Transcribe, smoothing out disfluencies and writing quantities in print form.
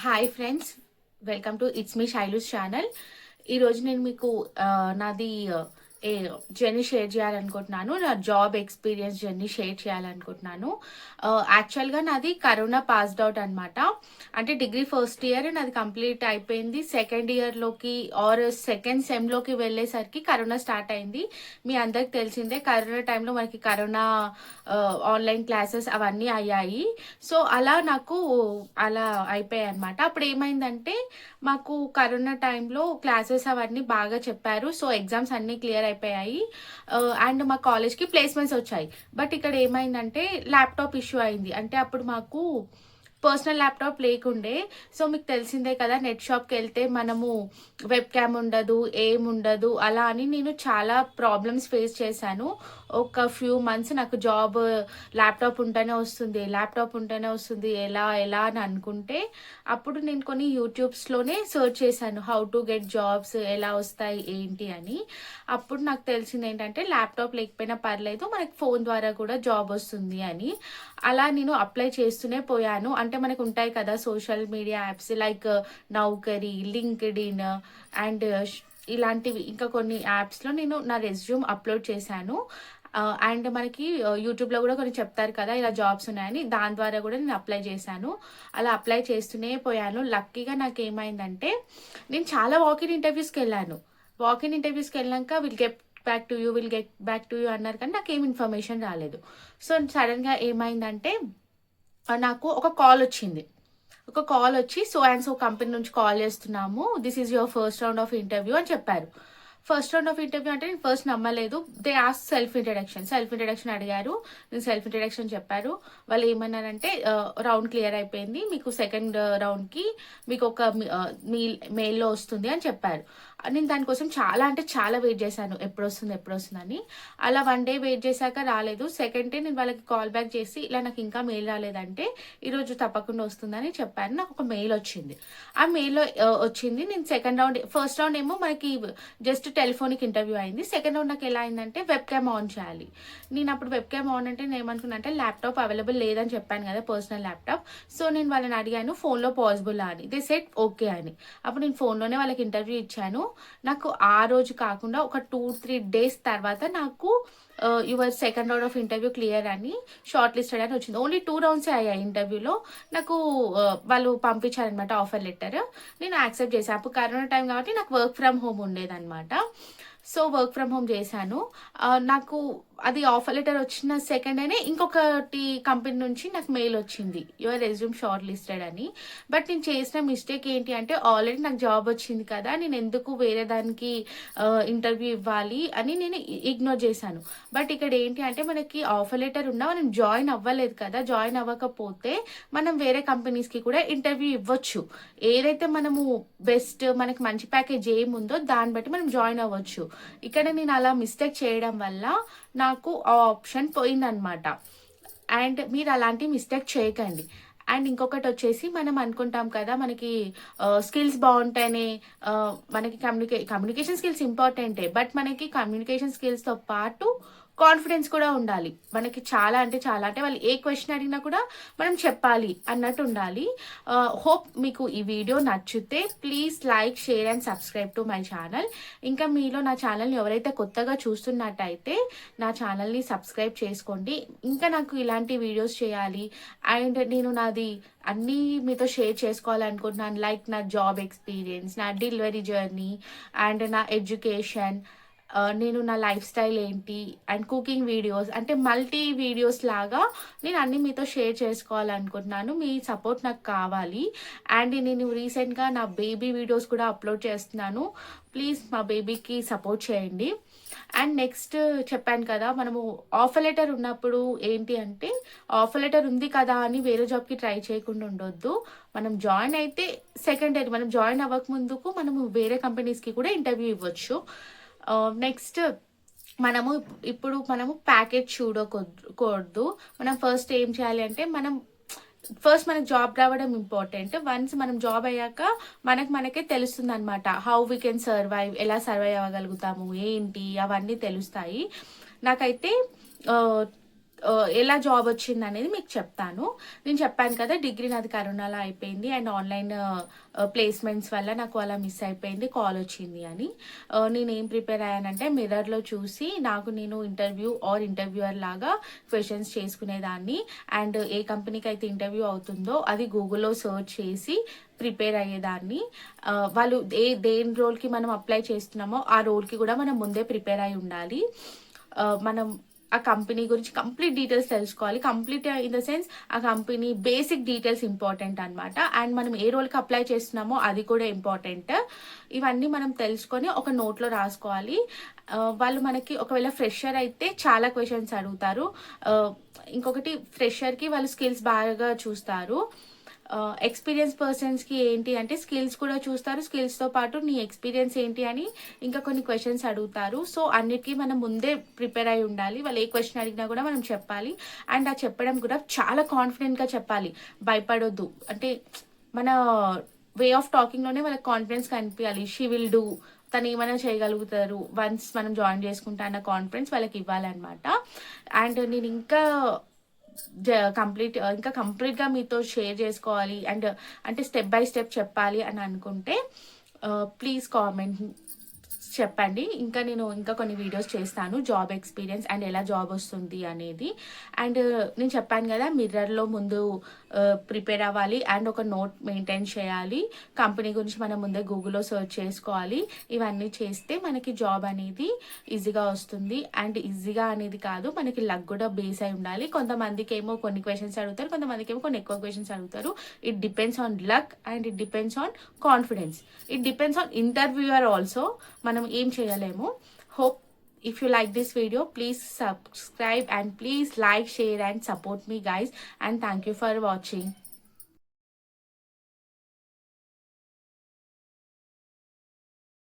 Hi friends, welcome to it's me Shailu's channel. ఈరోజు నేను మీకు నాది ఏ జర్నీ షేర్ చేయాలనుకుంటున్నాను. నా జాబ్ ఎక్స్పీరియన్స్ జర్నీ షేర్ చేయాలనుకుంటున్నాను. యాక్చువల్గా నాది కరోనా పాస్డ్ అవుట్ అనమాట. అంటే డిగ్రీ ఫస్ట్ ఇయర్ నాది కంప్లీట్ అయిపోయింది. సెకండ్ ఇయర్లోకి ఆర్ సెకండ్ సెమ్లోకి వెళ్ళేసరికి కరోనా స్టార్ట్ అయింది. మీ అందరికి తెలిసిందే, కరోనా టైంలో మనకి కరోనా ఆన్లైన్ క్లాసెస్ అవన్నీ అయ్యాయి. సో అలా నాకు అలా అయిపోయాయి అనమాట. అప్పుడు ఏమైందంటే మాకు కరోనా టైంలో క్లాసెస్ అవన్నీ బాగా చెప్పారు. సో ఎగ్జామ్స్ అన్నీ క్లియర్ అయిపోయాయి. అండ్ మా కాలేజ్కి ప్లేస్మెంట్స్ వచ్చాయి. బట్ ఇక్కడ ఏమైందంటే ల్యాప్టాప్ ఇష్యూ అయింది. అంటే అప్పుడు మాకు పర్సనల్ ల్యాప్టాప్ లేకుండే. సో మీకు తెలిసిందే కదా, నెట్ షాప్కి వెళ్తే మనము వెబ్ క్యామ్ ఉండదు, ఏముండదు. అలా అని నేను చాలా ప్రాబ్లమ్స్ ఫేస్ చేశాను. ఒక ఫ్యూ మంత్స్ నాకు జాబ్ ల్యాప్టాప్ ఉంటేనే వస్తుంది, ఎలా ఎలా అని అనుకుంటే అప్పుడు నేను కొన్ని యూట్యూబ్స్లోనే సర్చ్ చేశాను, హౌ టు గెట్ జాబ్స్, ఎలా వస్తాయి ఏంటి అని. అప్పుడు నాకు తెలిసింది ఏంటంటే ల్యాప్టాప్ లేకపోయినా పర్లేదు, మనకి ఫోన్ ద్వారా కూడా జాబ్ వస్తుంది అని. అలా నేను అప్లై చేస్తూనే పోయాను. అంటే మనకు ఉంటాయి కదా social media apps like Naukri, linked in and ఇలాంటివి ఇంకా కొన్ని యాప్స్లో నేను నా రెజ్యూమ్ అప్లోడ్ చేశాను. అండ్ మనకి యూట్యూబ్లో కూడా కొన్ని చెప్తారు కదా ఇలా జాబ్స్ ఉన్నాయని, దాని ద్వారా కూడా నేను అప్లై చేశాను. అలా అప్లై చేస్తూనే పోయాను. లక్కీగా నాకు ఏమైందంటే నేను చాలా వాకిన్ ఇంటర్వ్యూస్కి వెళ్ళాను. వాకిన్ ఇంటర్వ్యూస్కి వెళ్ళాక will get back to you అన్నారు, కానీ నాకేం ఇన్ఫర్మేషన్ రాలేదు. సో సడన్గా ఏమైందంటే నాకు ఒక కాల్ వచ్చి సో అండ్ సో కంపెనీ నుంచి కాల్ చేస్తున్నాము, this is your first round of interview అని చెప్పారు. ఫస్ట్ రౌండ్ ఆఫ్ ఇంటర్వ్యూ అంటే నేను ఫస్ట్ నమ్మలేదు. దే ఆస్ సెల్ఫ్ ఇంట్రడక్షన్ అడిగారు. నేను సెల్ఫ్ ఇంట్రడక్షన్ చెప్పారు. వాళ్ళు ఏమన్నారంటే రౌండ్ క్లియర్ అయిపోయింది, మీకు సెకండ్ రౌండ్కి మీకు ఒక మెయిల్లో వస్తుంది అని చెప్పారు. నేను దానికోసం చాలా అంటే చాలా వెయిట్ చేశాను, ఎప్పుడు వస్తుందని. అలా వన్ డే వెయిట్ చేశాక రాలేదు. సెకండ్ డే నేను వాళ్ళకి కాల్ బ్యాక్ చేసి ఇలా నాకు ఇంకా మెయిల్ రాలేదంటే ఈరోజు తప్పకుండా వస్తుందని చెప్పాను. నాకు ఒక మెయిల్ వచ్చింది. ఆ మెయిల్లో వచ్చింది. నేను ఫస్ట్ రౌండ్ ఏమో మనకి జస్ట్ టెలిఫోనిక్ ఇంటర్వ్యూ అయింది. సెకండ్ రౌండ్ నాకు ఎలా అయిందంటే వెబ్ క్యామ్ ఆన్ చేయాలి. నేను అప్పుడు వెబ్ క్యామ్ ఆన్ అంటే నేను ఏమనుకున్నా అంటే ల్యాప్టాప్ అవైలబుల్ లేదని చెప్పాను కదా, పర్సనల్ ల్యాప్టాప్. సో నేను వాళ్ళని అడిగాను ఫోన్లో పాసిబుల్ అని. దే సెట్ ఓకే అని. అప్పుడు నేను ఫోన్లోనే వాళ్ళకి ఇంటర్వ్యూ ఇచ్చాను. నాకు ఆ రోజు కాకుండా ఒక 2-3 డేస్ తర్వాత నాకు your second round of interview clear అని, షార్ట్ లిస్టెడ్ అని వచ్చింది. ఓన్లీ 2 రౌండ్సే అయ్యాయి ఇంటర్వ్యూలో. నాకు వాళ్ళు పంపించారనమాట ఆఫర్ లెటర్. నేను యాక్సెప్ట్ చేశాను. అప్పుడు కరోనా టైం కాబట్టి నాకు వర్క్ ఫ్రమ్ హోమ్ ఉండేదన్నమాట. సో వర్క్ ఫ్రమ్ హోమ్ చేశాను. నాకు అది ఆఫర్ లెటర్ వచ్చిన సెకండ్ డేనే ఇంకొకటి కంపెనీ నుంచి నాకు మెయిల్ వచ్చింది, యువర్ రెజ్యూమ్ షార్ట్ లిస్టెడ్ అని. బట్ నేను చేసిన మిస్టేక్ ఏంటి అంటే ఆల్రెడీ నాకు జాబ్ వచ్చింది కదా, నేను ఎందుకు వేరే దానికి ఇంటర్వ్యూ ఇవ్వాలి అని నేను ఇగ్నోర్ చేశాను. బట్ ఇక్కడ ఏంటి అంటే మనకి ఆఫర్ లెటర్ ఉన్నా మనం జాయిన్ అవ్వలేదు కదా, జాయిన్ అవ్వకపోతే మనం వేరే కంపెనీస్కి కూడా ఇంటర్వ్యూ ఇవ్వచ్చు. ఏదైతే మనము బెస్ట్ మనకి మంచి ప్యాకేజ్ ఏముందో దాన్ని బట్టి మనం జాయిన్ అవ్వచ్చు. ఇక్కడ నేను అలా మిస్టేక్ చేయడం వల్ల నాకు ఆ ఆప్షన్ పోయిందనమాట. అండ్ మీరు అలాంటి మిస్టేక్ చేయకండి. అండ్ ఇంకొకటి వచ్చేసి మనం అనుకుంటాం కదా మనకి స్కిల్స్ బాగుంటేనే మనకి కమ్యూనికేషన్ స్కిల్స్ ఇంపార్టెంటే. బట్ మనకి కమ్యూనికేషన్ స్కిల్స్తో పాటు కాన్ఫిడెన్స్ కూడా ఉండాలి. మనకి చాలా అంటే వాళ్ళు ఏ క్వశ్చన్ అడిగినా కూడా మనం చెప్పాలి అన్నట్టు ఉండాలి. హోప్ మీకు ఈ వీడియో నచ్చితే please like, share and subscribe to my channel. ఇంకా మీలో నా ఛానల్ని ఎవరైతే కొత్తగా చూస్తున్నట్టయితే నా ఛానల్ని సబ్స్క్రైబ్ చేసుకోండి. ఇంకా నాకు ఇలాంటి వీడియోస్ చేయాలి అండ్ నేను నాది అన్నీ మీతో షేర్ చేసుకోవాలనుకుంటున్నాను. లైక్ నా జాబ్ ఎక్స్పీరియన్స్, నా డెలివరీ జర్నీ అండ్ నా ఎడ్యుకేషన్, నేను నా లైఫ్ స్టైల్ ఏంటి అండ్ కుకింగ్ వీడియోస్, అంటే మల్టీ వీడియోస్ లాగా నేను అన్నీ మీతో షేర్ చేసుకోవాలనుకుంటున్నాను. మీ సపోర్ట్ నాకు కావాలి. అండ్ నేను రీసెంట్గా నా బేబీ వీడియోస్ కూడా అప్లోడ్ చేస్తున్నాను. ప్లీజ్ మా బేబీకి సపోర్ట్ చేయండి. అండ్ నెక్స్ట్ చెప్పాను కదా, మనము ఆఫర్ లెటర్ ఉన్నప్పుడు ఏంటి అంటే ఆఫర్ లెటర్ ఉంది కదా అని వేరే జాబ్కి ట్రై చేయకుండా ఉండొద్దు. మనం జాయిన్ అయితే సెకండ్ ఇయర్, మనం జాయిన్ అవ్వక ముందుకు మనము వేరే కంపెనీస్కి కూడా ఇంటర్వ్యూ ఇవ్వచ్చు. నెక్స్ట్ మనము ప్యాకేజ్ చూడకూడదు. మనం ఫస్ట్ ఏం చేయాలి అంటే మనకు జాబ్ రావడం ఇంపార్టెంట్. వన్స్ మనం జాబ్ అయ్యాక మనకే తెలుస్తుంది అనమాట, హౌ వీ కెన్ సర్వైవ్, ఎలా సర్వైవ్ అవ్వగలుగుతాము ఏంటి అవన్నీ తెలుస్తాయి. నాకైతే ఎలా జాబ్ వచ్చిందనేది మీకు చెప్తాను. నేను చెప్పాను కదా డిగ్రీ నాది కరోనాలో అయిపోయింది అండ్ ఆన్‌లైన్ ప్లేస్‌మెంట్స్ వల్ల నాకు అలా మిస్ అయిపోయింది. కాల్ వచ్చింది అని. నేనేం ప్రిపేర్ అయ్యానంటే మిర్రర్‌లో చూసి నాకు నేను ఇంటర్వ్యూ ఆర్ ఇంటర్వ్యూయర్ లాగా క్వెషన్స్ చేసుకునేదాన్ని. అండ్ ఏ కంపెనీకైతే ఇంటర్వ్యూ అవుతుందో అది గూగుల్‌లో సెర్చ్ చేసి ప్రిపేర్ అయ్యేదాన్ని. వాళ్ళు దేని రోల్‌కి మనం అప్లై చేస్తున్నామో ఆ రోల్‌కి కూడా మనం ముందే ప్రిపేర్ అయ్యి ఉండాలి. మనం ఆ కంపెనీ గురించి కంప్లీట్ డీటెయిల్స్ తెలుసుకోవాలి. కంప్లీట్ ఇన్ ద సెన్స్ ఆ కంపెనీ బేసిక్ డీటెయిల్స్ ఇంపార్టెంట్ అనమాట. అండ్ మనం ఏ రోల్‌కి అప్లై చేస్తున్నామో అది కూడా ఇంపార్టెంట్. ఇవన్నీ మనం తెలుసుకొని ఒక నోట్‌లో రాసుకోవాలి. వాళ్ళు మనకి ఒకవేళ ఫ్రెషర్ అయితే చాలా క్వెషన్స్ అడుగుతారు. ఇంకొకటి ఫ్రెషర్‌కి వాళ్ళు స్కిల్స్ బాగా చూస్తారు. ఎక్స్‌పీరియన్స్ పర్సన్స్‌కి ఏంటి అంటే స్కిల్స్ కూడా చూస్తారు. స్కిల్స్‌తో పాటు నీ ఎక్స్‌పీరియన్స్ ఏంటి అని ఇంకా కొన్ని క్వెషన్స్ అడుగుతారు. సో, అన్నిటికి మనం ముందే ప్రిపేర్ అయ్యి ఉండాలి. వాళ్ళు ఏ క్వెషన్ అడిగినా కూడా మనం చెప్పాలి. అండ్ ఆ చెప్పడం కూడా చాలా కాన్ఫిడెంట్‌గా చెప్పాలి. భయపడొద్దు. అంటే మన వే ఆఫ్ టాకింగ్‌లోనే వాళ్ళకి కాన్ఫిడెన్స్ కనిపియాలి. She will do. తను ఏమైనా చేయగలుగుతారు. వన్స్ మనం జాయిన్ చేసుకుంటా అన్న కాన్ఫిడెన్స్ వాళ్ళకి ఇవ్వాలన్నమాట. అండ్ నేను ఇంకా ఇంకా కంప్లీట్‌గా మీతో షేర్ జేసుకోవాలి అండ్ అంటే స్టెప్ బై స్టెప్ చెప్పాలి అని అనుకుంటే ప్లీజ్ కామెంట్ చెప్పండి. నేను ఇంకా కొన్ని వీడియోస్ చేస్తాను. జాబ్ ఎక్స్‌పీరియన్స్ అండ్ ఎలా జాబ్ వస్తుంది అనేది. అండ్ నేను చెప్పాను గదా! మిర్రర్‌లో ముందు ప్రిపేర్ అవ్వాలి అండ్ ఒక నోట్ మెయింటైన్ చేయాలి. కంపెనీ గురించి మనం ముందే గూగుల్‌లో సెర్చ్ చేసుకోవాలి. ఇవన్నీ చేస్తే మనకి జాబ్ అనేది ఈజీగా వస్తుంది. అండ్ ఈజీగా అనేది కాదు, మనకి లక్ గూడా బేస్ అయి ఉండాలి. కొంతమందికేమో కొన్ని క్వెషన్స్ అడుగుతారు. కొంతమందికేమో కొన్ని ఎక్కువ క్వెషన్స్ అడుగుతారు. It depends on luck and it depends on confidence. It depends on interviewer also. మనం ఏం చేయలేము. Hope if you like this video, please subscribe and please like, share and support me guys, and thank you for watching.